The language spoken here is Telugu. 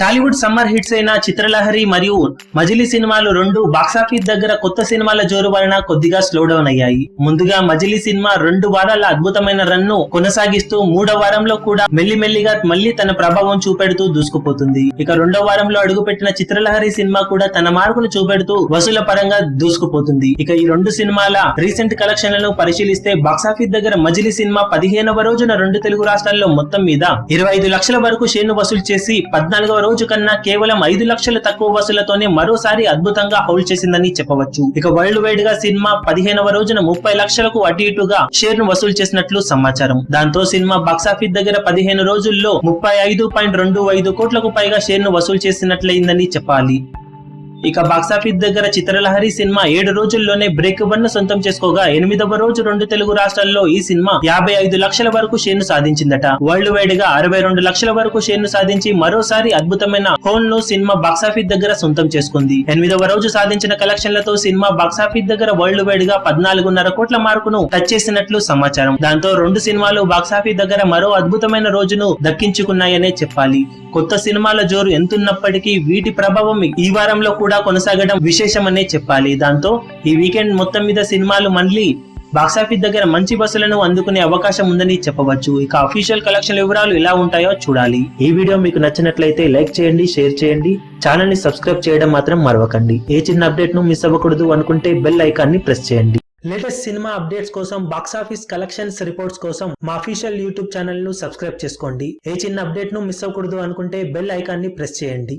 టాలీవుడ్ సమ్మర్ హిట్స్ అయిన చిత్రలహరి మరియు మజిలీ సినిమాలు రెండు బాక్సాఫీస్ దగ్గర కొత్త సినిమాల జోరు వలన కొద్దిగా స్లో డౌన్ అయ్యాయి. ముందుగా మజిలీ సినిమా 2 వారాల అద్భుతమైన రన్ ను కొనసాగిస్తూ 3వ వారంలో కూడా మెల్లిమెల్లిగా మళ్లీ తన ప్రభావం చూపెడుతూ దూసుకుపోతుంది. ఇక 2వ వారంలో అడుగుపెట్టిన చిత్రలహరి సినిమా కూడా తన మార్కును చూపెడుతూ వసూల పరంగా దూసుకుపోతుంది. ఇక ఈ 2 సినిమాల రీసెంట్ కలెక్షన్లను పరిశీలిస్తే బాక్సాఫీస్ దగ్గర మజిలీ సినిమా 15వ రోజున 2 తెలుగు రాష్ట్రాల్లో మొత్తం మీద 25 లక్షల వరకు షేర్ను వసూలు చేసి 14వ రోజు కన్నా కేవలం 5 లక్షల తక్కువ వసూలతోనే మరోసారి అద్భుతంగా హౌల్ చేసిందని చెప్పవచ్చు. ఇక వరల్డ్ వైడ్ గా సినిమా 15వ రోజున 30 లక్షలకు అటు ఇటుగా షేర్ ను వసూలు చేసినట్లు సమాచారం. దాంతో సినిమా బాక్సాఫీస్ దగ్గర 15 రోజుల్లో 35.25 కోట్లకు పైగా షేర్ ను వసూలు చేసినట్లయిందని చెప్పాలి. ఇక బాక్సాఫీస్ దగ్గర చిత్రలహరి సినిమా 7 రోజుల్లోనే బ్రేక్ వన్ సొంతం చేసుకోగా 8వ రోజు 2 తెలుగు రాష్ట్రాల్లో ఈ సినిమా 55 లక్షల వరకు షేర్ను సాధించిందట. వరల్డ్ వైడ్ గా 62 లక్షల వరకు షేర్ను సాధించి మరోసారి అద్భుతమైన హోల్ ను సినిమా బాక్సాఫీస్ దగ్గర సొంతం చేసుకుంది. 8వ రోజు సాధించిన కలెక్షన్లతో సినిమా బాక్సాఫీస్ దగ్గర వరల్డ్ వైడ్ గా 14.5 కోట్ల మార్కును టచ్ చేసినట్లు సమాచారం. దాంతో 2 సినిమాలు బాక్సాఫీస్ దగ్గర మరో అద్భుతమైన రోజును దక్కించుకున్నాయనే చెప్పాలి. కొత్త సినిమాల జోరు ఎంతున్నప్పటికీ వీటి ప్రభావం ఈ వారంలో కూడా కొనసాగడం విశేషమనే చెప్పాలి. దాంతో ఈ వీకెండ్ మొత్తం మీద సినిమాలు మళ్ళీ బాక్సాఫీస్ దగ్గర మంచి వసూలను అందుకునే అవకాశం ఉందని చెప్పవచ్చు. ఇక అఫీషియల్ కలెక్షన్ వివరాలు ఎలా ఉంటాయో చూడాలి. ఈ వీడియో మీకు నచ్చినట్లయితే లైక్ చేయండి, షేర్ చేయండి, ఛానల్ ని సబ్స్క్రైబ్ చేయడం మాత్రం మరవకండి. ఏ చిన్న అప్డేట్ ను మిస్ అవ్వకూడదు అనుకుంటే బెల్ ఐకాన్ ని ప్రెస్ చేయండి. లేటెస్ట్ సినిమా అప్డేట్స్ కోసం, బాక్సాఫీస్ కలెక్షన్స్ రిపోర్ట్స్ కోసం మా అఫీషియల్ యూట్యూబ్ ఛానల్ ను సబ్స్క్రైబ్ చేసుకోండి. ఏ చిన్న అప్డేట్ ను మిస్ అవ్వకూడదు అనుకుంటే బెల్ ఐకాన్ ని ప్రెస్ చేయండి.